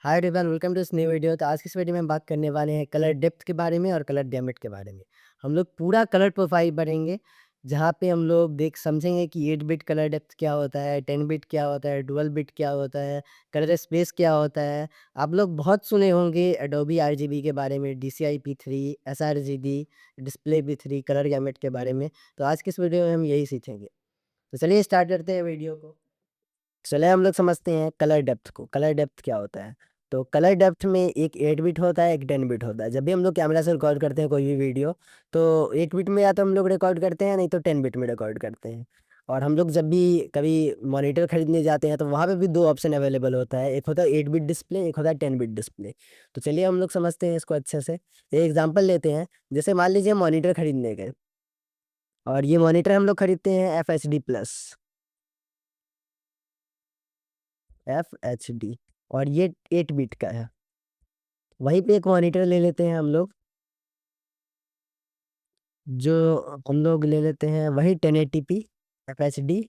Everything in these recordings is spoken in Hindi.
Hi everyone, welcome to this new video. तो आज की इस वीडियो में हम बात करने वाले हैं कलर डेप्थ के बारे में और कलर डैमेज के बारे में। हम लोग पूरा कलर प्रोफाइल पढ़ेंगे, जहाँ पे हम लोग देख समझेंगे कि 8 बिट कलर डेप्थ क्या होता है, 10 बिट क्या होता है, डुअल बिट क्या होता है, कलर स्पेस क्या होता है। आप लोग बहुत सुने होंगे एडोबी आरजीबी के बारे में, DCI पी3, sRGB, display पी3, colour gamete के बारे में। तो आज की इस वीडियो में हम यही सीखेंगे। तो चलिए स्टार्ट करते हैं वीडियो को। चले हम लोग समझते हैं कलर डेप्थ को। कलर डेप्थ क्या होता है? तो कलर डेप्थ में एक 8 बिट होता है, एक 10 बिट होता है। जब भी हम लोग कैमरा से रिकॉर्ड करते हैं कोई भी वीडियो, तो 8 बिट में या तो हम लोग रिकॉर्ड करते हैं, नहीं तो 10 बिट में रिकॉर्ड करते हैं। और हम लोग जब भी कभी मॉनिटर खरीदने जाते हैं तो वहाँ पे भी दो ऑप्शन अवेलेबल होता है, एक होता है 8 बिट डिस्प्ले, एक होता है 10 बिट डिस्प्ले। तो चलिए हम लोग समझते हैं इसको अच्छे से। एक एग्जांपल लेते हैं। जैसे मान लीजिए मॉनिटर खरीदने गए, और ये मॉनिटर हम लोग खरीदते हैं FHD+, FHD, और ये 8 बिट का है। वहीं पे एक मॉनिटर ले लेते हैं हम लोग, जो हम लोग ले लेते हैं वही 1080p FHD,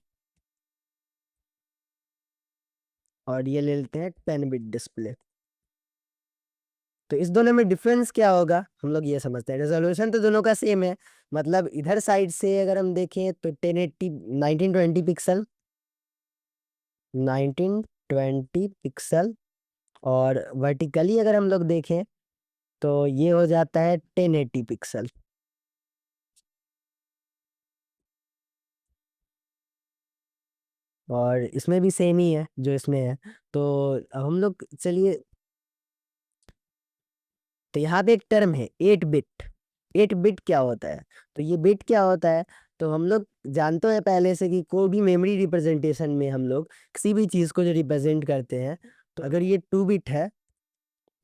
और ये ले लेते हैं 10 बिट डिस्प्ले। तो इस दोनों में डिफरेंस क्या होगा हम लोग ये समझते हैं। रेजोल्यूशन तो दोनों का सेम है, मतलब इधर साइड से अगर हम देखें तो 1080 1920 पिक्सल, 1920 पिक्सल, और वर्टिकली अगर हम लोग देखें तो ये हो जाता है 1080 पिक्सल। और इसमें भी सेम ही है जो इसमें है। तो अब हम लोग चलिए, तो यहाँ पे एक टर्म है 8 बिट। 8 बिट क्या होता है? तो ये बिट क्या होता है? तो हम लोग जानते हैं पहले से कि कोई भी मेमोरी रिप्रेजेंटेशन में हम लोग किसी भी चीज़ को जो रिप्रेजेंट करते हैं, तो अगर ये 2 बिट है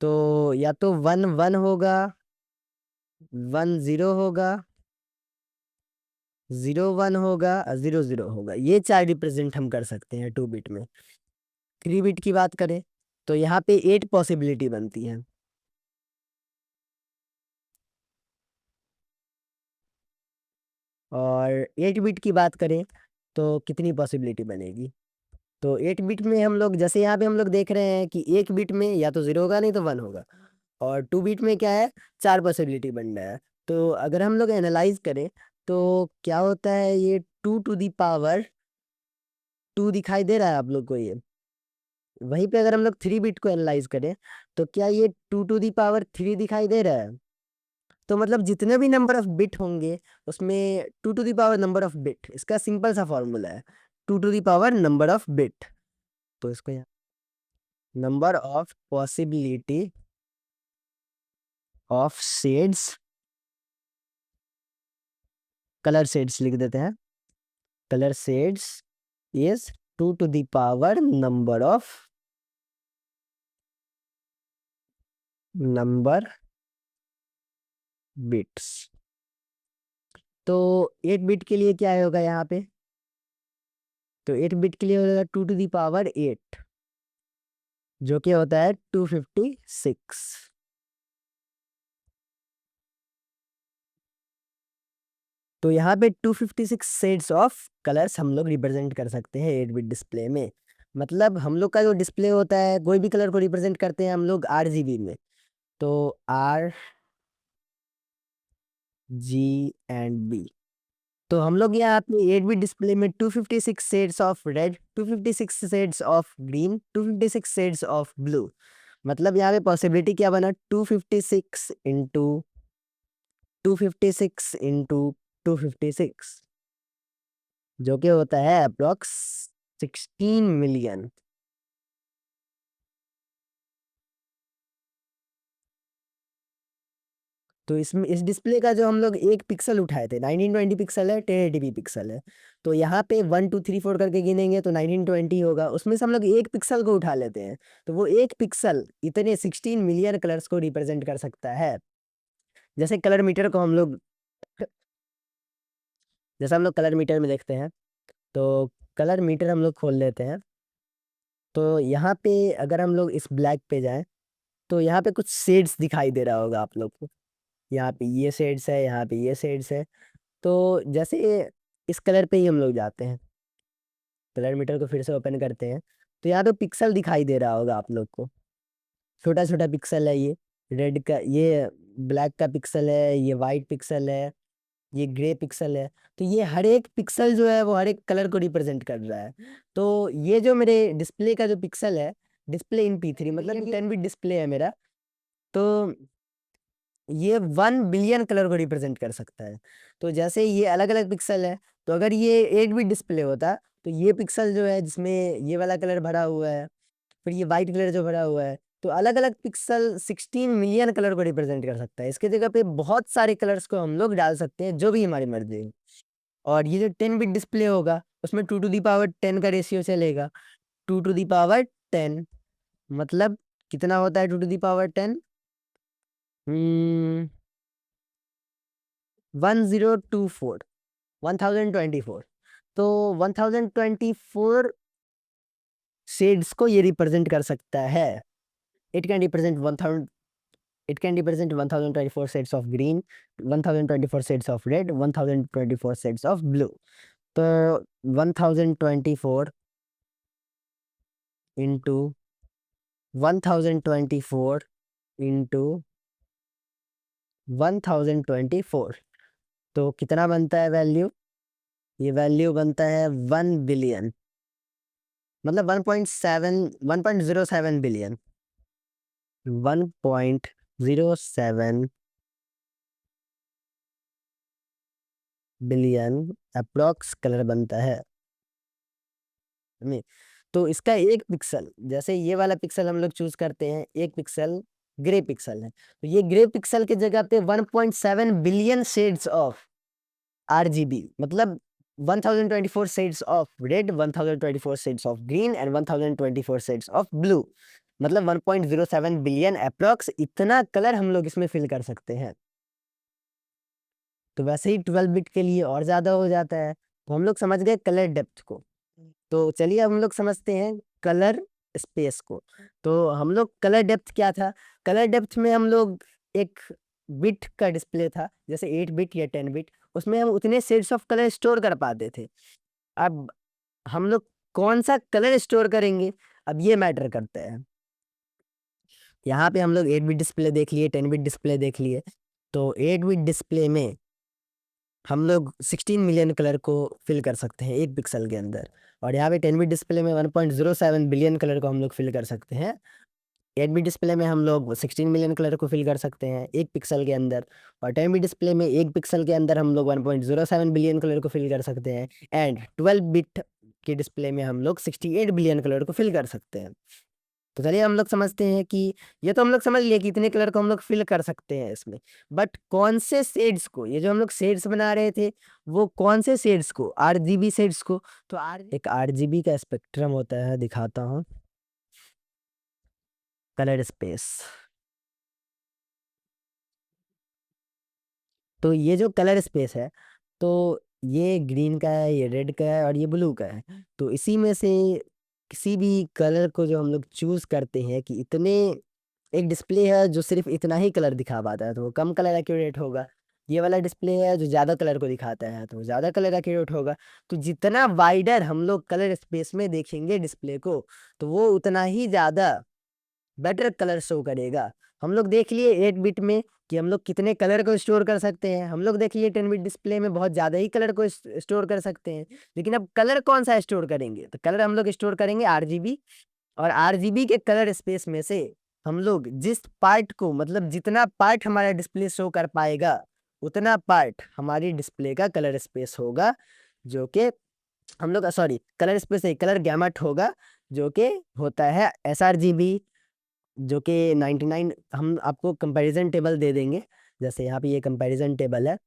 तो या तो 1 1 होगा, 1 0 होगा, 0 1 होगा और 0 0 होगा। ये चार रिप्रेजेंट हम कर सकते हैं 2 बिट में। 3 बिट की बात करें तो यहाँ पे 8 पॉसिबिलिटी बनती है। और 8 बिट की बात करें तो कितनी पॉसिबिलिटी बनेगी? तो 8 बिट में हम लोग जैसे यहाँ पे हम लोग देख रहे हैं कि 1 बिट में या तो 0 होगा, नहीं तो 1 होगा। और 2 बिट में क्या है, चार पॉसिबिलिटी बन रहा है। तो अगर हम लोग एनालाइज करें तो क्या होता है, ये 2 दिखाई दे रहा है आप लोग को ये। वहीं पे अगर हम लोग 3 बिट को एनालाइज करें तो क्या ये 2 दिखाई दे रहा है? तो मतलब जितने भी नंबर ऑफ बिट होंगे उसमें 2 नंबर ऑफ बिट, इसका सिंपल सा फॉर्मूला है 2 नंबर ऑफ बिट। तो इसको number of possibility of shades, colour shades लिख देते हैं। Colour shades is 2 number bits. तो 8 बिट के लिए क्या होगा यहाँ पे? तो 8 बिट के लिए होगा 2 टू दी पावर 8, जो कि होता है 256। तो यहाँ पे 256 शेड्स ऑफ कलर्स हम लोग रिप्रेजेंट कर सकते हैं 8 बिट डिस्प्ले में। मतलब हम लोग का जो डिस्प्ले होता है, कोई भी कलर को रिप्रेजेंट करते हैं हम लोग RGB में। तो RGB। तो हम लोग यहाँ अपनी 8 बिट डिस्प्ले में 256 shades of red, 256 shades of green, 256 shades of blue. मतलब यहाँ पे पॉसिबिलिटी क्या बना, 256 इंटू 256 जो कि होता है अप्रोक्स 16 मिलियन। तो इसमें इस डिस्प्ले का जो हम लोग एक पिक्सल उठाए थे, 1920 पिक्सल है, 1080p पिक्सल है। तो यहाँ पे 1 2 3 4 करके गिनेंगे तो 1920 होगा, उसमें से हम लोग एक पिक्सल को उठा लेते हैं। तो वो एक पिक्सल इतने 16 मिलियन कलर्स को रिप्रेजेंट कर सकता है। जैसे कलर मीटर को हम लोग जैसे हम लोग कलर मीटर में देखते हैं, तो कलर मीटर हम लोग खोल लेते हैं। तो यहाँ पे अगर हम लोग इस ब्लैक पे जाएं तो यहाँ पे कुछ शेड्स दिखाई दे रहा होगा आप लोग को। यहाँ पे ये शेड्स है, यहाँ पे ये शेड्स है। तो जैसे इस कलर पे ही हम लोग जाते हैं, कलर मीटर को फिर से ओपन करते हैं, तो यहाँ तो पिक्सल दिखाई दे रहा होगा आप लोग को। छोटा छोटा पिक्सल है ये रेड का, ये ब्लैक का पिक्सल है, ये वाइट पिक्सल है, ये ग्रे पिक्सल है। तो ये हर एक पिक्सल जो है वो हर एक कलर को रिप्रेजेंट कर रहा है। तो ये जो मेरे डिस्प्ले का जो पिक्सल है, डिस्प्ले इन P3 मतलब 10 बिट डिस्प्ले है मेरा, तो ये 1 बिलियन कलर को रिप्रेजेंट कर सकता है। तो जैसे ये अलग अलग पिक्सल है, तो अगर ये 8 बिट डिस्प्ले होता तो ये पिक्सल जो है जिसमें ये वाला कलर भरा हुआ है, फिर ये वाइट कलर जो भरा हुआ है, तो अलग अलग पिक्सल 16 मिलियन कलर को रिप्रेजेंट कर सकता है। इसके जगह पे बहुत सारे कलर्स को हम लोग डाल सकते हैं जो भी हमारी मर्जी हो। और ये जो 10 बिट डिस्प्ले होगा उसमें 2 to the power 10 का रेशियो चलेगा। 2 to the power 10 मतलब कितना होता है 2 to the power 10? 1024, 1024। तो 1024 शेड्स को ये रिप्रेजेंट कर सकता है। It can represent 1000, it can represent 1024 shades of green, 1024 shades of red, 1024 shades of blue. तो 1024 into 1024 into 1024, तो कितना बनता है वैल्यू? ये वैल्यू बनता है 1 बिलियन, मतलब 1.07 बिलियन, 1.07 बिलियन अप्रॉक्स कलर बनता है में। तो इसका एक पिक्सल, जैसे ये वाला पिक्सल हम लोग चूज करते हैं, एक पिक्सल ग्रे पिक्सल है, तो ये ग्रे पिक्सल के जगह पे 1.7 बिलियन शेड्स ऑफ RGB, मतलब 1024 shades of red, 1024 shades of green and 1024 shades of blue, मतलब 1.07 बिलियन अप्रॉक्स इतना कलर हम लोग इसमें फिल कर सकते हैं। तो वैसे ही 12 बिट के लिए और ज्यादा हो जाता है। तो हम लोग समझ गए कलर डेप्थ को। तो चलिए अब हम लोग समझते हैं कलर स्पेस को। तो हम लोग कलर डेप्थ क्या था? कलर डेप्थ में हम लोग एक बिट का डिस्प्ले था, जैसे 8 बिट या 10 बिट, उसमें हम उतने शेड्स ऑफ कलर स्टोर कर पाते थे। अब हम लोग कौन सा कलर स्टोर करेंगे, अब ये मैटर करता है। यहाँ पे हम लोग 8 बिट डिस्प्ले देख लिए, 10 बिट डिस्प्ले देख लिए। तो 8 बिट डिस्प्ले में हम लोग 16 मिलियन कलर को फिल कर सकते हैं एक पिक्सल के अंदर, और यहाँ पे 10 बिट डिस्प्ले में 1.07 बिलियन कलर को हम लोग फिल कर सकते हैं। 8 बिट डिस्प्ले में हम लोग 16 मिलियन कलर को फिल कर सकते हैं एक पिक्सल के अंदर, और 10 बिट डिस्प्ले में एक पिक्सल के अंदर हम लोग 1.07 बिलियन कलर को फिल कर सकते हैं, एंड 12 बिट के डिस्प्ले में हम लोग 68 बिलियन कलर को फिल कर सकते हैं। तो चलिए हम लोग समझते हैं कि ये तो हम लोग समझ लिए कि इतने कलर को हम लोग फिल कर सकते हैं इसमें, बट कौन से शेड्स को, ये जो हम लोग शेड्स बना रहे थे वो कौन से शेड्स को? RGB शेड्स को। तो एक RGB का स्पेक्ट्रम होता है, दिखाता हूँ, कलर स्पेस। तो ये जो कलर स्पेस है, तो ये ग्रीन का है, ये रेड का है और ये ब्लू का है। तो इसी में से किसी भी कलर को जो हम लोग चूज करते हैं कि इतने, एक डिस्प्ले है जो सिर्फ इतना ही कलर दिखा पाता है तो वो कम कलर एक्यूरेट होगा। ये वाला डिस्प्ले है जो ज़्यादा कलर को दिखाता है तो वो ज़्यादा कलर एक्यूरेट होगा। तो जितना वाइडर हम लोग कलर स्पेस में देखेंगे डिस्प्ले को, तो वो उतना ही ज़्यादा बेटर कलर शो करेगा। हम लोग देख लिए 8 बिट में कि हम लोग कितने कलर को स्टोर कर सकते हैं, हम लोग देख लिए 10 बिट डिस्प्ले में बहुत ज़्यादा ही कलर को स्टोर कर सकते हैं। लेकिन अब कलर कौन सा स्टोर करेंगे? तो कलर हम लोग स्टोर करेंगे RGB, और RGB के कलर स्पेस में से हम लोग जिस पार्ट को, मतलब जितना पार्ट हमारा डिस्प्ले शो कर पाएगा उतना पार्ट हमारी डिस्प्ले का कलर स्पेस होगा, जो कि हम लोग सॉरी कलर स्पेस नहीं, कलर गैमट होगा, जो कि होता है sRGB, जो कि 99। हम आपको कंपैरिजन टेबल दे देंगे, जैसे यहाँ पे ये कंपैरिजन टेबल है।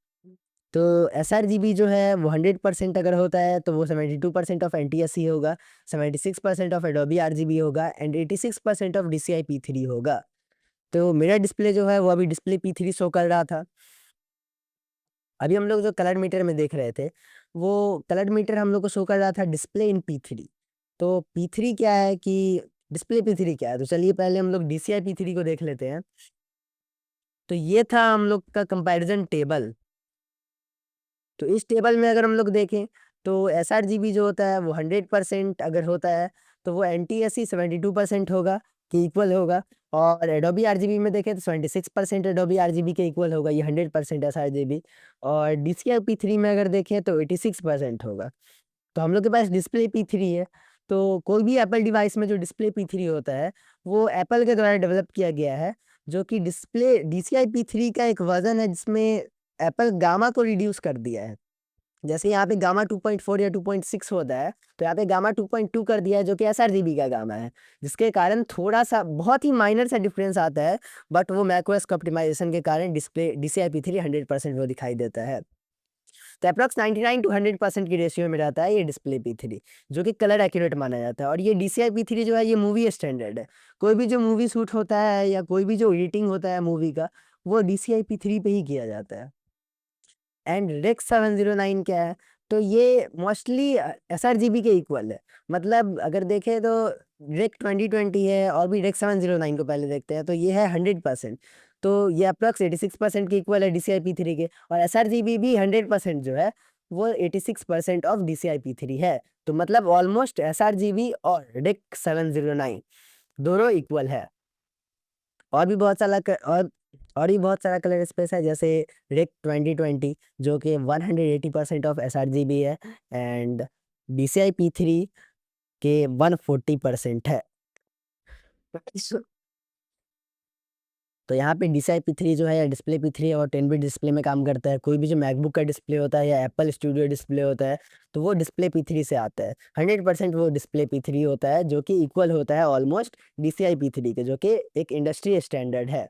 तो sRGB जो है वो 100% अगर होता है तो वो 72% ऑफ NTSC होगा, 76% ऑफ Adobe RGB होगा एंड 86% ऑफ DCI P3 होगा। तो मेरा डिस्प्ले जो है वो अभी डिस्प्ले P3 शो कर रहा था। अभी हम लोग जो कलर मीटर में देख रहे थे, वो कलर मीटर हम लोग को शो कर रहा था डिस्प्ले इन P3। तो P3 क्या है कि डिस्प्ले P3 क्या है, तो चलिए पहले हम लोग DCI P3 को देख लेते हैं। तो ये था हम लोग का कंपैरिजन टेबल। तो इस टेबल में अगर हम लोग देखें तो sRGB जो होता है वो 100% अगर होता है तो वो NTSC 72% होगा कि इक्वल होगा, और एडोबी आरजीबी में देखें तो 76% एडोबी आरजीबी के इक्वल होगा, ये 100% एस आरजीबी। और DCI P3 में अगर देखें तो 86% होगा। तो हम लोग के पास डिस्प्ले P3 है। तो कोई भी एप्पल डिवाइस में जो डिस्प्ले P3 होता है वो एप्पल के द्वारा डेवलप किया गया है, जो कि डिस्प्ले DCI P3 का एक वर्जन है जिसमें एप्पल गामा को रिड्यूस कर दिया है। जैसे यहाँ पे गामा 2.4 या 2.6 होता है, तो यहाँ पे गामा 2.2 कर दिया है, जो कि SRGB का गामा है, जिसके कारण थोड़ा सा बहुत ही माइनर सा डिफरेंस आता है। बट वो मैकओएस का ऑप्टिमाइजेशन के कारण डिस्प्ले DCI P3 100% वो दिखाई देता है। तो अप्रॉक्स 99 टू 100% की रेशियो में रहता है ये डिस्प्ले P3, जो कि कलर एक्यूरेट माना जाता है। और ये DCI P3 जो है ये मूवी स्टैंडर्ड है। कोई भी जो मूवी शूट होता है या कोई भी जो एडिटिंग होता है मूवी का, वो DCI P3 पे ही किया जाता है। एंड रेक्स 709 क्या है? तो ये मोस्टली SRGB के इक्वल है। मतलब अगर देखें तो रेक 2020 है, और भी रेक 709 को पहले देखते हैं, तो ये है 100%। तो ये अप्रॉक्स 86% के इक्वल है DCI P3 के। और SRGB भी 100% जो है वो 86% ऑफ DCI P3 है। तो मतलब ऑलमोस्ट SRGB और रेक 709 दोनों इक्वल है। और भी बहुत सारा और भी बहुत सारा कलर स्पेस है, जैसे रेक 2020 जो कि 180% ऑफ SRGB है, एंड DCI P3 के 140% है। तो यहाँ पे DCI P3 जो है या डिस्प्ले P3 और 10 बिट डिस्प्ले में काम करता है। कोई भी जो मैकबुक का डिस्प्ले होता है या एप्पल स्टूडियो डिस्प्ले होता है, तो वो डिस्प्ले P3 से आता है। 100% वो डिस्प्ले P3 होता है, जो कि इक्वल होता है ऑलमोस्ट DCI P3 के, जो कि एक इंडस्ट्री स्टैंडर्ड है।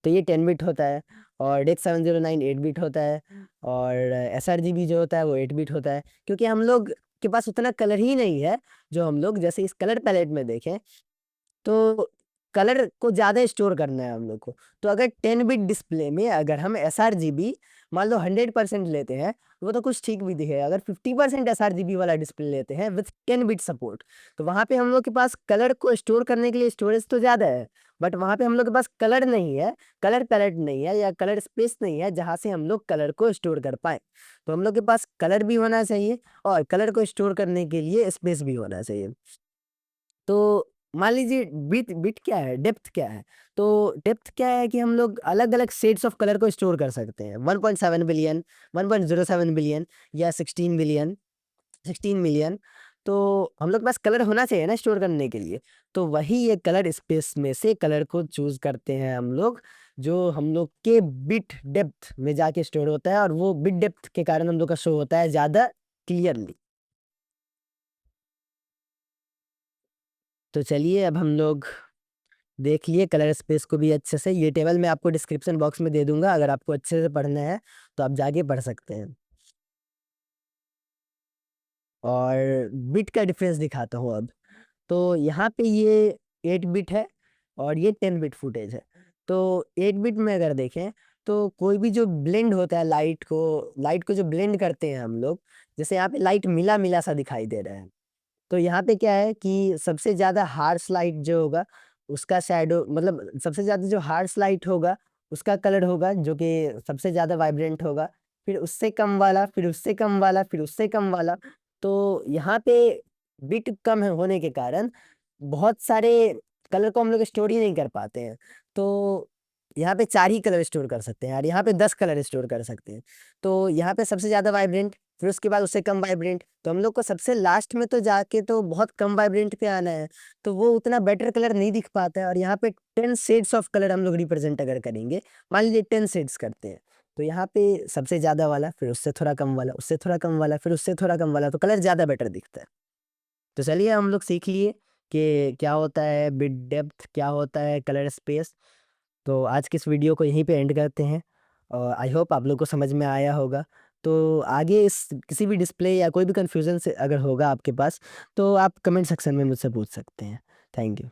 तो ये 10 बिट होता है, और डेक 709 8 बिट होता है, और SRGB जो होता है वो 8 बिट होता है। क्योंकि हम लोग के पास उतना कलर ही नहीं है, जो हम लोग जैसे इस कलर पैलेट में देखें तो कलर को ज़्यादा स्टोर करना है हम लोग को। तो अगर 10 बिट डिस्प्ले में अगर हम SRGB मान लो 100% लेते हैं, वो तो कुछ ठीक भी दिखेगा। अगर 50% SRGB वाला डिस्प्ले लेते हैं विथ 10 बिट सपोर्ट, तो वहाँ पे हम लोग के पास कलर को स्टोर करने के लिए स्टोरेज तो ज़्यादा है, बट वहाँ पे हम लोग के पास कलर नहीं है, कलर पैलेट नहीं है, या कलर स्पेस नहीं है जहाँ से हम लोग कलर को स्टोर कर पाए। तो हम लोग के पास कलर भी होना चाहिए, और कलर को स्टोर करने के लिए स्पेस भी होना चाहिए। तो मान लीजिए बिट बिट क्या है, डेप्थ क्या है? तो डेप्थ क्या है कि हम लोग अलग-अलग शेड्स ऑफ कलर को स्टोर कर सकते हैं। 1.7 बिलियन, 1.07 बिलियन, या 16 बिलियन, 16 मिलियन। तो हम लोग के पास कलर होना चाहिए ना स्टोर करने के लिए। तो वही ये कलर स्पेस में से कलर को चूज़ करते हैं हम लोग, जो हम लोग के बिट डेप्थ में जाके स्टोर होता है, और वो बिट डेप्थ के कारण हम लोग का शो होता है ज़्यादा क्लियरली। तो चलिए अब हम लोग देख लिए कलर स्पेस को भी अच्छे से। ये टेबल मैं आपको डिस्क्रिप्शन बॉक्स में दे दूंगा, अगर आपको अच्छे से पढ़ना है तो आप जाके पढ़ सकते हैं। और बिट का डिफरेंस दिखाता हूँ अब। तो यहाँ पे ये 8 बिट है, और ये 10 बिट फुटेज है। तो 8 बिट में अगर देखें तो कोई भी जो ब्लेंड होता है लाइट को जो ब्लेंड करते हैं हम लोग, जैसे यहाँ पे लाइट मिला मिला सा दिखाई दे रहा है। तो यहाँ पे क्या है कि सबसे ज़्यादा हार्श लाइट जो होगा उसका शैडो, मतलब सबसे ज़्यादा जो हार्श लाइट होगा उसका कलर होगा जो कि सबसे ज़्यादा वाइब्रेंट होगा। फिर उससे कम वाला, फिर उससे कम वाला, फिर उससे कम वाला। तो यहाँ पे बिट कम होने के कारण बहुत सारे कलर को हम लोग स्टोर ही नहीं कर पाते हैं। तो यहाँ पे 4 ही कलर स्टोर कर सकते हैं, और यहाँ पे 10 कलर स्टोर कर सकते हैं। तो यहाँ पे सबसे ज़्यादा वाइब्रेंट, फिर उसके बाद उससे कम वाइब्रेंट, तो हम लोग को सबसे लास्ट में तो जाके तो बहुत कम वाइब्रेंट पे आना है। तो वो उतना बेटर कलर नहीं दिख पाता है। और यहाँ पे 10 शेड्स ऑफ कलर हम लोग रिप्रेजेंट अगर करेंगे, मान लीजिए 10 शेड्स करते हैं, तो यहाँ पे सबसे ज़्यादा वाला, फिर उससे थोड़ा कम वाला, उससे थोड़ा कम वाला, फिर उससे थोड़ा कम वाला, तो कलर ज़्यादा बेटर दिखता है। तो चलिए हम लोग सीख लिए कि क्या होता है बिट डेप्थ, क्या होता है कलर स्पेस। तो आज की इस वीडियो को यहीं पे एंड करते हैं, और आई होप आप लोग को समझ में आया होगा। तो आगे इस किसी भी डिस्प्ले या कोई भी कन्फ्यूज़न से अगर होगा आपके पास, तो आप कमेंट सेक्शन में मुझसे पूछ सकते हैं। Thank you.